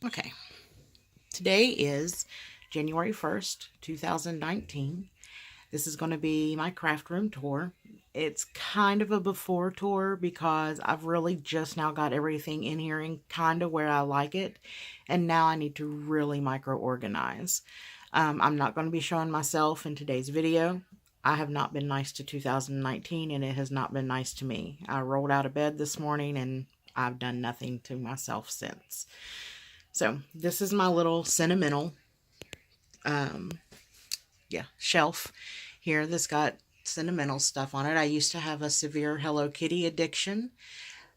Okay, today is January 1st, 2019. This is going to be my craft room tour. It's kind of a before tour because I've really just now got everything in here and kind of where I like it. And now I need to really micro organize. I'm not going to be showing myself in today's video. I have not been nice to 2019 and it has not been nice to me. I rolled out of bed this morning and I've done nothing to myself since. So this is my little sentimental um, shelf here that's got sentimental stuff on it. I used to have a severe Hello Kitty addiction.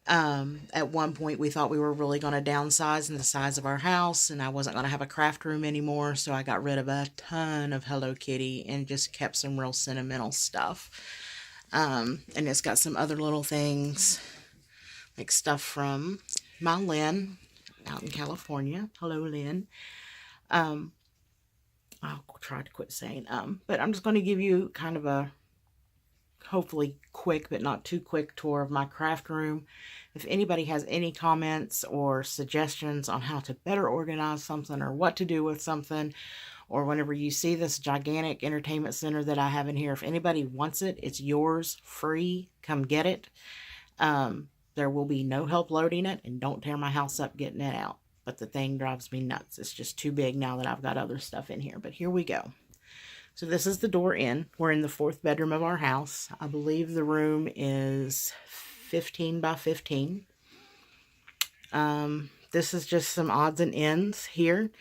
At one point, we thought we were really going to downsize in the size of our house, and I wasn't going to have a craft room anymore, so I got rid of a ton of Hello Kitty and just kept some real sentimental stuff. And it's got some other little things, like stuff from my Lynn out in California. Hello, Lynn. Um, I'll try to quit saying but I'm just going to give you kind of a hopefully quick but not too quick tour of my craft room. If anybody has any comments or suggestions on how to better organize something or what to do with something, or whenever you see this gigantic entertainment center that I have in here, if anybody wants it, it's yours, free, come get it. There will be no help loading it, and don't tear my house up getting it out. But the thing drives me nuts. It's just too big now that I've got other stuff in here. But here we go. So this is the door in. We're in the 4th bedroom of our house. I believe the room is 15 by 15. This is just some odds and ends here.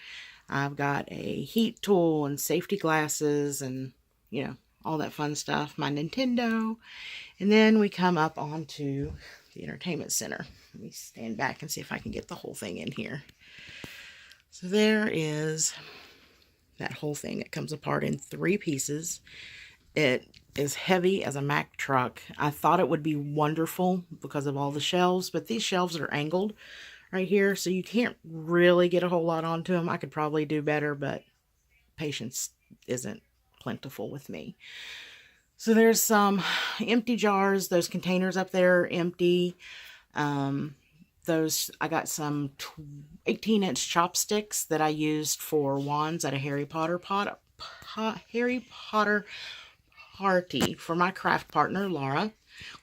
I've got a heat tool and safety glasses and, all that fun stuff. My Nintendo. And then we come up onto the entertainment center. Let me stand back and see if I can get the whole thing in here. So there is that whole thing. It comes apart in 3 pieces. It is heavy as a Mack truck. I thought it would be wonderful because of all the shelves, but these shelves are angled right here, so you can't really get a whole lot onto them. I could probably do better, but patience isn't plentiful with me. So there's some empty jars. Those containers up there are empty. I got some 18-inch chopsticks that I used for wands at a Harry Potter party for my craft partner, Laura.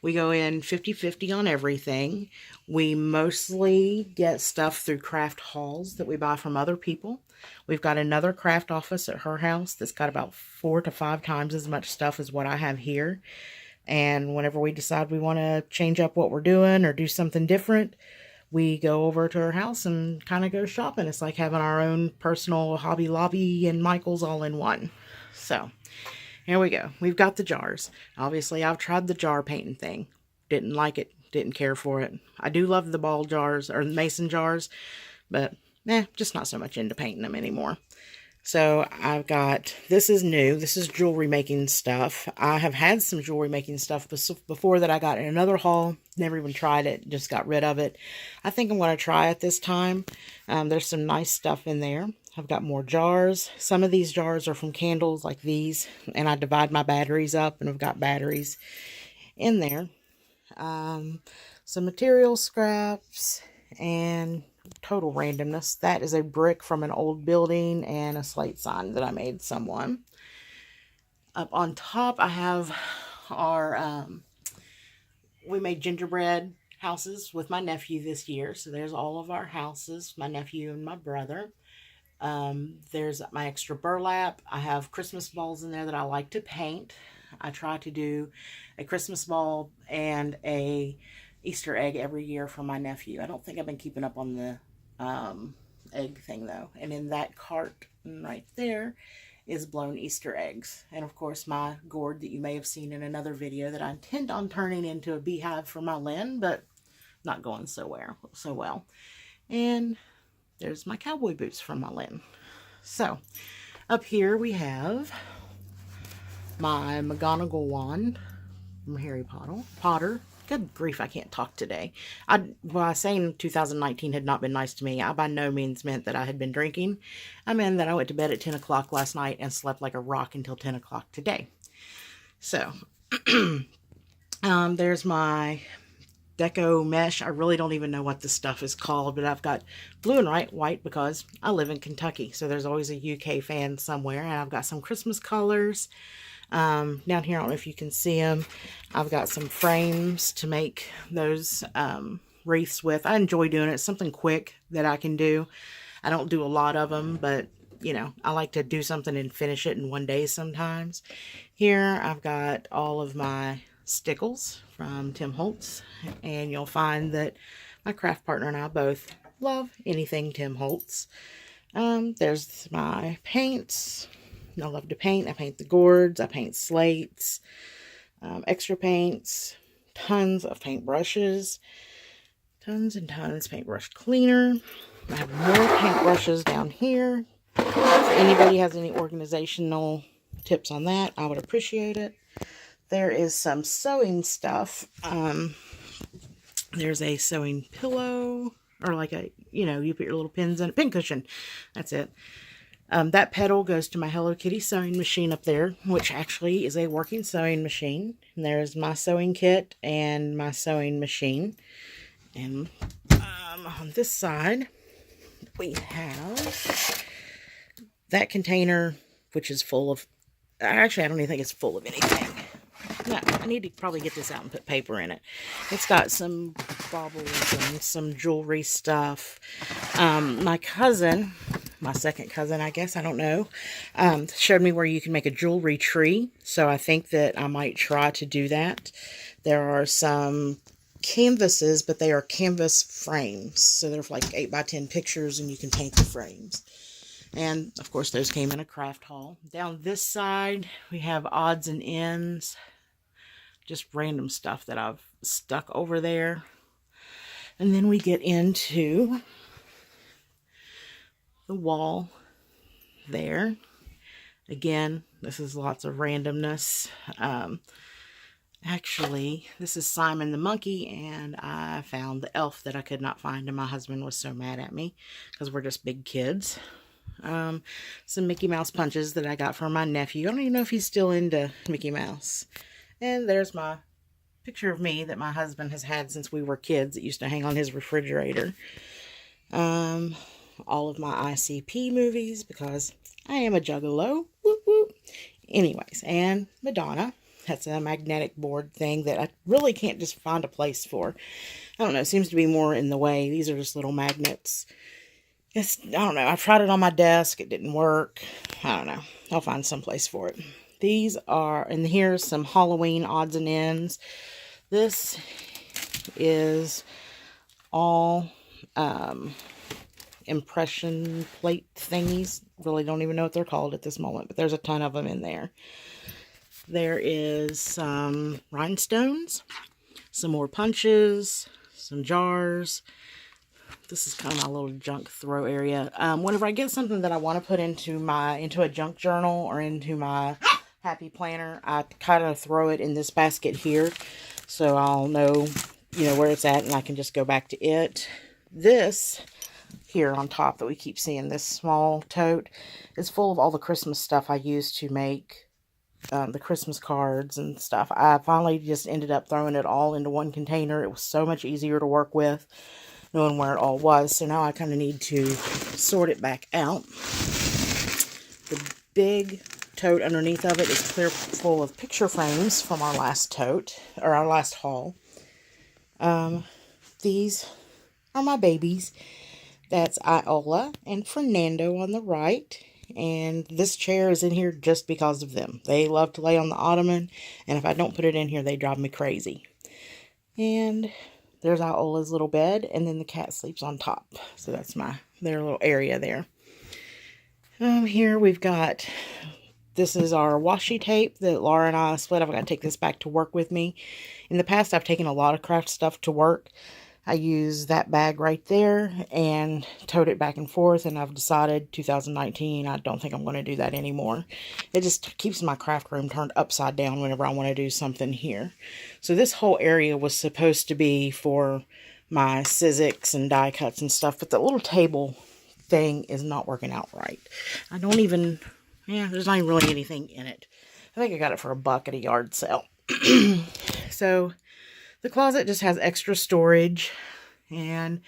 We go in 50-50 on everything. We mostly get stuff through craft hauls that we buy from other people. We've got another craft office at her house that's got about 4 to 5 times as much stuff as what I have here. And whenever we decide we want to change up what we're doing or do something different, we go over to her house and kind of go shopping. It's like having our own personal Hobby Lobby and Michael's all in one. So here we go. We've got the jars. Obviously, I've tried the jar painting thing. Didn't like it. Didn't care for it. I do love the ball jars or mason jars, but just not so much into painting them anymore. So I've got, this is new. This is jewelry making stuff. I have had some jewelry making stuff before that I got in another haul. Never even tried it. Just got rid of it. I think I'm going to try it this time. There's some nice stuff in there. I've got more jars. Some of these jars are from candles like these. And I divide my batteries up and I've got batteries in there. Some material scraps and total randomness. That is a brick from an old building and a slate sign that I made someone. Up on top I have our, we made gingerbread houses with my nephew this year. So there's all of our houses, my nephew and my brother. There's my extra burlap. I have Christmas balls in there that I like to paint. I try to do a Christmas ball and a Easter egg every year for my nephew. I don't think I've been keeping up on the egg thing though. And in that cart right there is blown Easter eggs. And of course my gourd that you may have seen in another video that I intend on turning into a beehive for my Lynn, but not going so well. And there's my cowboy boots from my Lynn. So up here we have my McGonagall wand from Harry Potter. Good grief, I can't talk today. By saying 2019 had not been nice to me, I by no means meant that I had been drinking. I meant that I went to bed at 10 o'clock last night and slept like a rock until 10 o'clock today. So, there's my deco mesh. I really don't even know what this stuff is called, but I've got blue and white because I live in Kentucky, so there's always a UK fan somewhere. And I've got some Christmas colors down here. I don't know if you can see them. I've got some frames to make those wreaths with. I enjoy doing it. It's something quick that I can do. I don't do a lot of them, but you know, I like to do something and finish it in one day sometimes. Here I've got all of my stickles from Tim Holtz, and you'll find that my craft partner and I both love anything Tim Holtz. There's my paints. I love to paint. I paint the gourds. I paint slates, extra paints, tons of paint brushes, tons and tons paintbrush cleaner. I have more paint brushes down here. If anybody has any organizational tips on that, I would appreciate it. There is some sewing stuff. There's a sewing pillow, or like a, you know, you put your little pins in a pin cushion. That's it. That pedal goes to my Hello Kitty sewing machine up there, which actually is a working sewing machine. And there's my sewing kit and my sewing machine. And on this side, we have that container, which is full of, actually, I don't even think it's full of anything. No, I need to probably get this out and put paper in it. It's got some baubles and some jewelry stuff. My cousin, my second cousin, I guess, I don't know, showed me where you can make a jewelry tree. So I think that I might try to do that. There are some canvases, but they are canvas frames. So they're like 8x10 pictures, and you can paint the frames. And of course, those came in a craft haul. Down this side, we have odds and ends. Just random stuff that I've stuck over there. And then we get into the wall there. Again, this is lots of randomness. Actually, this is Simon the Monkey, and I found the elf that I could not find, and my husband was so mad at me because we're just big kids. Some Mickey Mouse punches that I got from my nephew. I don't even know if he's still into Mickey Mouse. And there's my picture of me that my husband has had since we were kids. It used to hang on his refrigerator. All of my ICP movies, because I am a juggalo. Whoop, whoop. Anyways, and Madonna. That's a magnetic board thing that I really can't just find a place for. I don't know. It seems to be more in the way. These are just little magnets. I don't know. I've tried it on my desk. It didn't work. I don't know. I'll find some place for it. These are, and here's some Halloween odds and ends. This is all impression plate thingies. Really don't even know what they're called at this moment, but there's a ton of them in there. There is some rhinestones, some more punches, some jars. This is kind of my little junk throw area. Whenever I get something that I want to put into a junk journal or into my happy planner, I kind of throw it in this basket here, so I'll know, you know, where it's at, and I can just go back to it. This here on top that we keep seeing, this small tote, is full of all the Christmas stuff I use to make the Christmas cards and stuff. I finally just ended up throwing it all into one container. It was so much easier to work with, knowing where it all was. So now I kind of need to sort it back out. The big tote underneath of it is clear full of picture frames from our last tote, or our last haul. These are my babies. That's Iola and Fernando on the right. And this chair is in here just because of them. They love to lay on the ottoman, and if I don't put it in here, they drive me crazy. And there's Iola's little bed, and then the cat sleeps on top. So that's their little area there. Here we've got, this is our washi tape that Laura and I split. I've got to take this back to work with me. In the past, I've taken a lot of craft stuff to work. I use that bag right there and tote it back and forth, and I've decided 2019, I don't think I'm going to do that anymore. It just keeps my craft room turned upside down whenever I want to do something here. So this whole area was supposed to be for my Sizzix and die cuts and stuff, but the little table thing is not working out right. I don't even, there's not even really anything in it. I think I got it for $1 at a yard sale. So The closet just has extra storage. And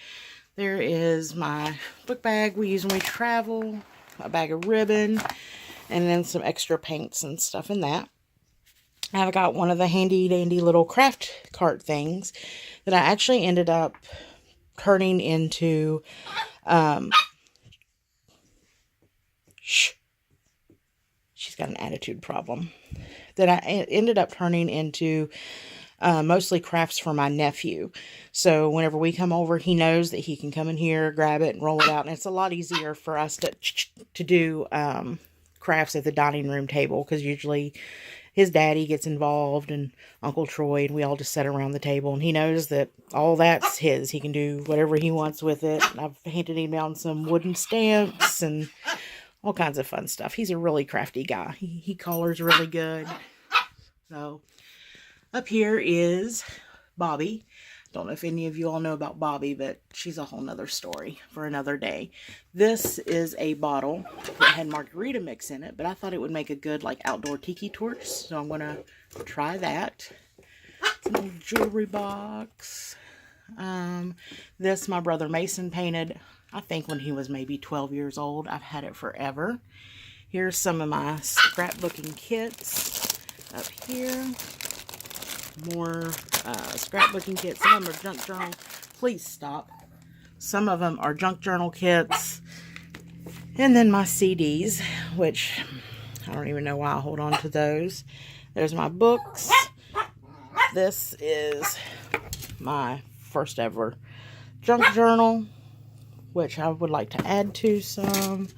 there is my book bag we use when we travel, a bag of ribbon, and then some extra paints and stuff in that. I've got one of the handy dandy little craft cart things that I actually ended up turning into, she's got an attitude problem, that I ended up turning into mostly crafts for my nephew. So whenever we come over, he knows that he can come in here, grab it, and roll it out. And it's a lot easier for us to do crafts at the dining room table, because usually his daddy gets involved and Uncle Troy, and we all just sit around the table, and he knows that all that's his. He can do whatever he wants with it. And I've handed him down some wooden stamps and all kinds of fun stuff. He's a really crafty guy. He colors really good. So up here is Bobby. Don't know if any of you all know about Bobby, but she's a whole nother story for another day. This is a bottle that had margarita mix in it, but I thought it would make a good like outdoor tiki torch, so I'm going to try that. It's a little jewelry box. This my brother Mason painted, I think when he was maybe 12 years old. I've had it forever. Here's some of my scrapbooking kits up here. More scrapbooking kits. Some of them are junk journal. Please stop. Some of them are junk journal kits. And then my CDs, which I don't even know why I hold on to those. There's my books. This is my first ever junk journal, which I would like to add to some.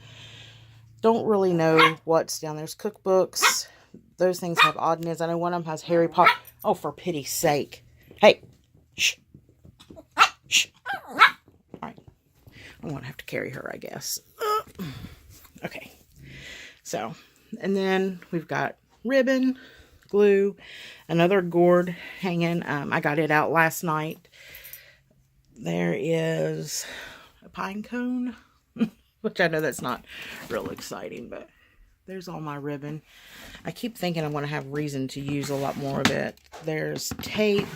Don't really know what's down there. There's cookbooks. Those things have oddness. I know one of them has Harry Potter. Oh, for pity's sake. Hey. Shh. Shh. Alright. I'm going to have to carry her, I guess. Okay. So, and then we've got ribbon, glue, another gourd hanging. I got it out last night. There is a pine cone, which I know that's not real exciting, but there's all my ribbon. I keep thinking I'm going to have reason to use a lot more of it. There's tape.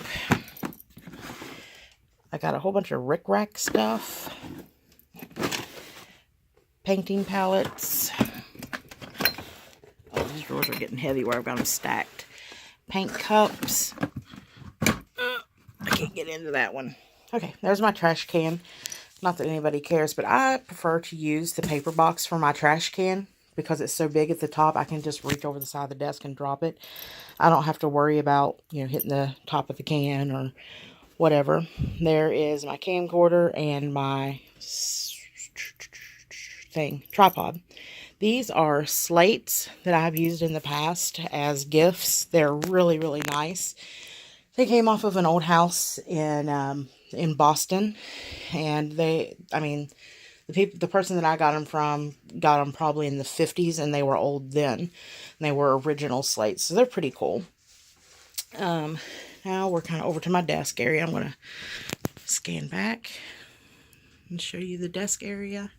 I got a whole bunch of rickrack stuff. Painting palettes. Oh, these drawers are getting heavy where I've got them stacked. Paint cups. I can't get into that one. Okay, there's my trash can. Not that anybody cares, but I prefer to use the paper box for my trash can, because it's so big at the top. I can just reach over the side of the desk and drop it. I don't have to worry about, hitting the top of the can or whatever. There is my camcorder and my tripod. These are slates that I've used in the past as gifts. They're really, really nice. They came off of an old house in Boston, and the person that I got them from got them probably in the 50s, and they were old then. And they were original slates, so they're pretty cool. Now we're kind of over to my desk area. I'm going to scan back and show you the desk area.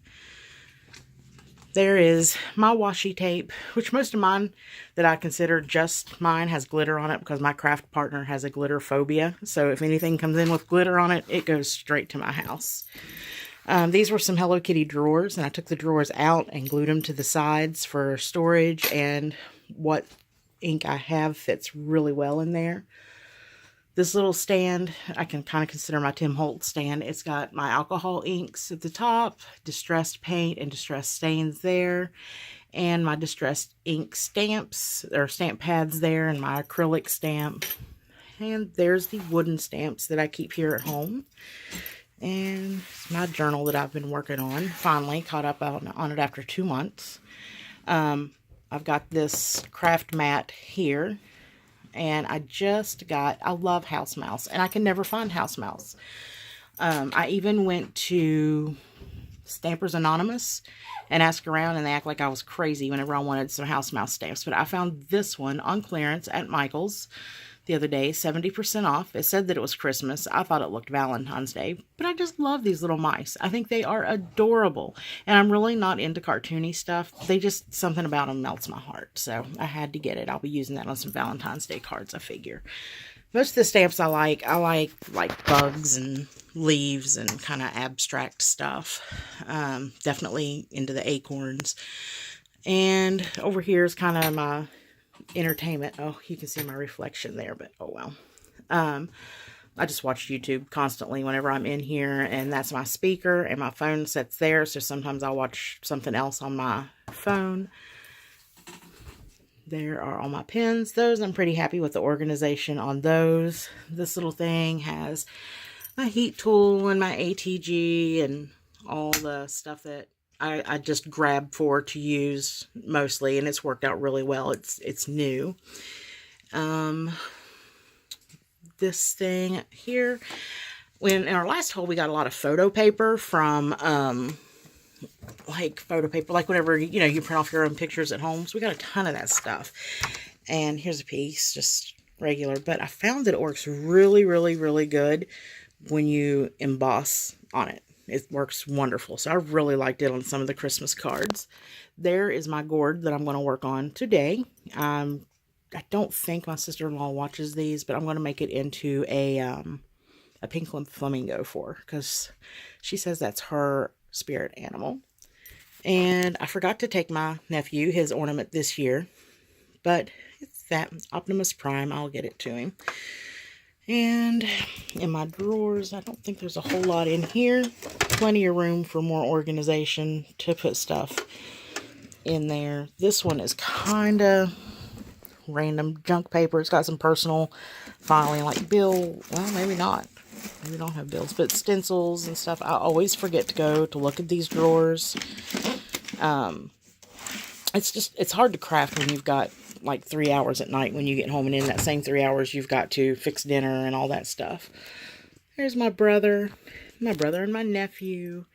There is my washi tape, which most of mine that I consider just mine has glitter on it, because my craft partner has a glitter phobia. So if anything comes in with glitter on it, it goes straight to my house. These were some Hello Kitty drawers, and I took the drawers out and glued them to the sides for storage, and what ink I have fits really well in there. This little stand, I can kind of consider my Tim Holtz stand. It's got my alcohol inks at the top, distressed paint and distressed stains there, and my distressed ink stamps, or stamp pads there, and my acrylic stamp. And there's the wooden stamps that I keep here at home. And my journal that I've been working on, finally caught up on it after 2 months. I've got this craft mat here, and I love house mouse, and I can never find house mouse. I even went to Stampers Anonymous and asked around, and they act like I was crazy whenever I wanted some house mouse stamps. But I found this one on clearance at Michael's the other day, 70% off. It said that it was Christmas. I thought it looked Valentine's Day, but I just love these little mice. I think they are adorable, and I'm really not into cartoony stuff. Something about them melts my heart, so I had to get it. I'll be using that on some Valentine's Day cards, I figure. Most of the stamps I like bugs and leaves and kind of abstract stuff. Definitely into the acorns. And over here is kind of my entertainment. Oh, you can see my reflection there, but oh well. I just watch YouTube constantly whenever I'm in here, and that's my speaker, and my phone sits there, so sometimes I'll watch something else on my phone. There are all my pens. Those, I'm pretty happy with the organization on those. This little thing has my heat tool and my ATG and all the stuff that I just grabbed for to use mostly, and it's worked out really well. It's new. This thing here, in our last haul, we got a lot of photo paper from like photo paper, like whenever you print off your own pictures at home. So we got a ton of that stuff. And here's a piece, just regular, but I found that it works really, really, really good when you emboss on it. It works wonderful. So I really liked it on some of the Christmas cards. There is my gourd that I'm going to work on today. I don't think my sister-in-law watches these, but I'm going to make it into a pink flamingo for her, because she says that's her spirit animal. And I forgot to take my nephew his ornament this year, but it's that Optimus Prime. I'll get it to him. And in my drawers, I don't think there's a whole lot in here. Plenty of room for more organization to put stuff in there. This one is kind of random junk paper. It's got some personal filing, like well, maybe not. Maybe don't have bills, but stencils and stuff. I always forget to go to look at these drawers. It's hard to craft when you've got like 3 hours at night when you get home, and in that same 3 hours you've got to fix dinner and all that stuff. There's my brother and my nephew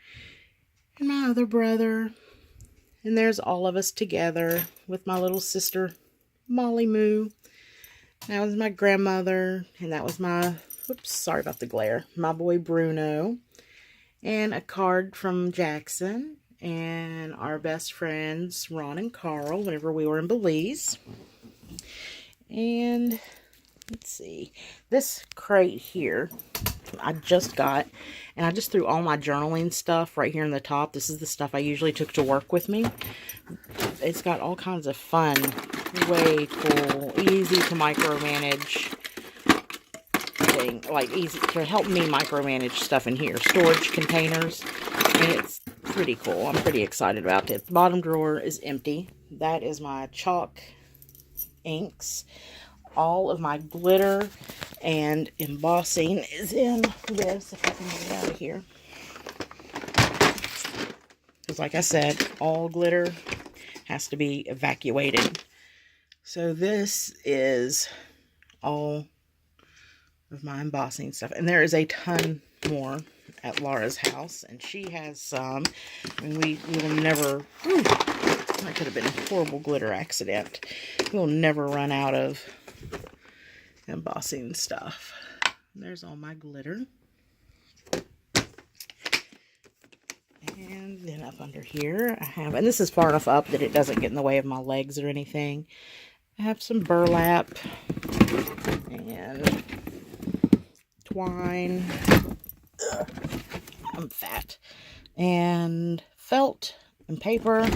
and my other brother, and there's all of us together with my little sister Molly Moo. That was my grandmother, and that was my, oops, sorry about the glare, my boy Bruno, and a card from Jackson and our best friends Ron and Carl whenever we were in Belize. And let's see, this crate here I just got, and I just threw all my journaling stuff right here in the top. This is the stuff I usually took to work with me. It's got all kinds of fun, way cool, easy to micromanage thing, like easy to help me micromanage stuff in here. Storage containers, and it's pretty cool. I'm pretty excited about it. The bottom drawer is empty. That is my chalk inks. All of my glitter and embossing is in this, if I can get it out of here. Because like I said, all glitter has to be evacuated. So this is all of my embossing stuff. And there is a ton more at Laura's house. And she has some. I mean, we will never... Whew, that could have been a horrible glitter accident. We'll never run out of embossing stuff. There's all my glitter. And then up under here I have, and this is far enough up that it doesn't get in the way of my legs or anything, I have some burlap and twine. Ugh, I'm fat. And felt and paper.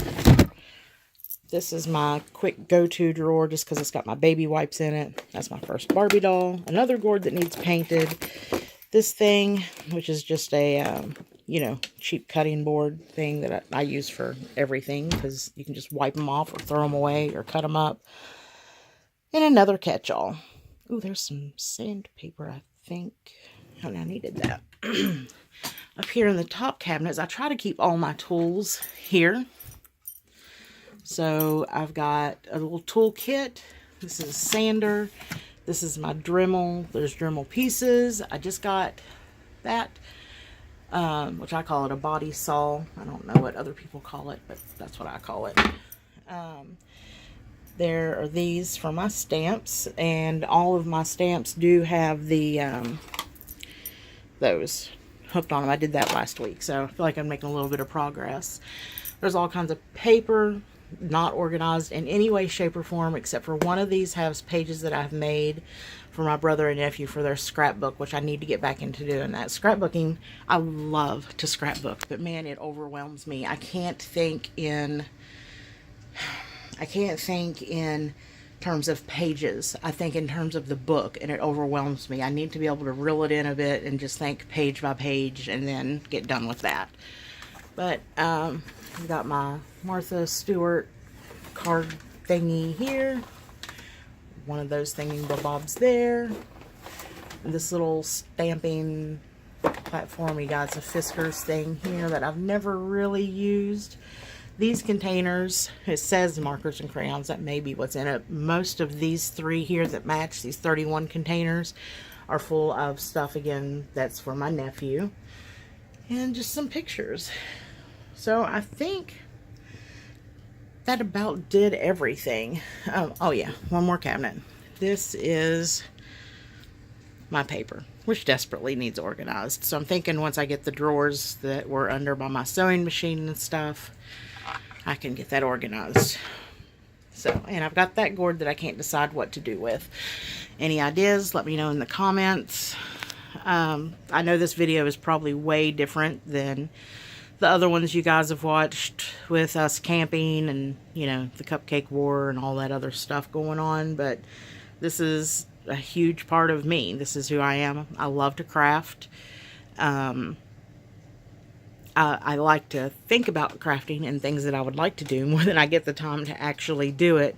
This is my quick go-to drawer just because it's got my baby wipes in it. That's my first Barbie doll. Another gourd that needs painted. This thing, which is just a, cheap cutting board thing that I use for everything because you can just wipe them off or throw them away or cut them up. And another catch-all. Ooh, there's some sandpaper, I think. Oh, I needed that. Up here in the top cabinets, I try to keep all my tools here. So I've got a little tool kit. This is a sander. This is my Dremel. There's Dremel pieces. I just got that, which I call it a body saw. I don't know what other people call it, but that's what I call it. There are these for my stamps, and all of my stamps do have the those hooked on them. I did that last week, so I feel like I'm making a little bit of progress. There's all kinds of paper. not organized in any way, shape, or form, except for one of these has pages that I've made for my brother and nephew for their scrapbook, which I need to get back into doing that. Scrapbooking, I love to scrapbook, but man, it overwhelms me. I can't think in terms of pages. I think in terms of the book, and it overwhelms me. I need to be able to reel it in a bit and just think page by page and then get done with that. But we got my Martha Stewart card thingy here. One of those thingy-bobs there. And this little stamping platform, you got a Fiskars thing here that I've never really used. These containers, it says markers and crayons. That may be what's in it. Most of these three here that match, these 31 containers, are full of stuff, again, that's for my nephew. And just some pictures. So I think that about did everything. Oh yeah, one more cabinet. This is my paper, which desperately needs organized. So I'm thinking once I get the drawers that were under by my sewing machine and stuff, I can get that organized. So, and I've got that gourd that I can't decide what to do with. Any ideas, let me know in the comments. I know this video is probably way different than the other ones you guys have watched with us camping and, you know, the cupcake war and all that other stuff going on, but this is a huge part of me. This is who I am. I love to craft. I like to think about crafting and things that I would like to do more than I get the time to actually do it.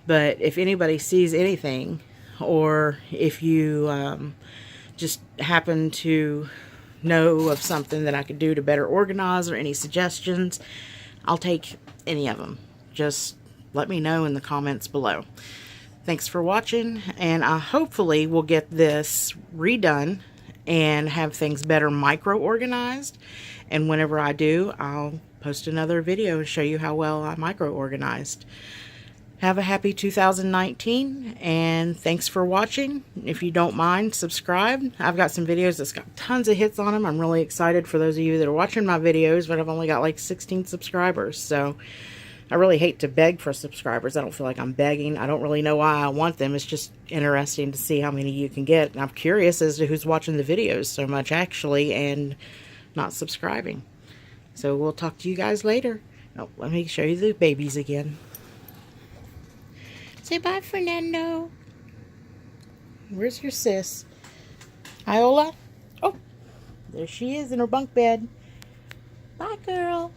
But if anybody sees anything, or if you just happen to know of something that I could do to better organize, or any suggestions, I'll take any of them. Just let me know in the comments below. Thanks for watching, and I hopefully will get this redone and have things better micro organized, and whenever I do, I'll post another video and show you how well I micro organized. Have a happy 2019, and thanks for watching. If you don't mind, subscribe. I've got some videos that's got tons of hits on them. I'm really excited for those of you that are watching my videos, but I've only got like 16 subscribers, so I really hate to beg for subscribers. I don't feel like I'm begging. I don't really know why I want them. It's just interesting to see how many you can get. And I'm curious as to who's watching the videos so much, actually, and not subscribing. So we'll talk to you guys later. Oh, let me show you the babies again. Say bye, Fernando. Where's your sis? Iola? Oh, there she is in her bunk bed. Bye, girl.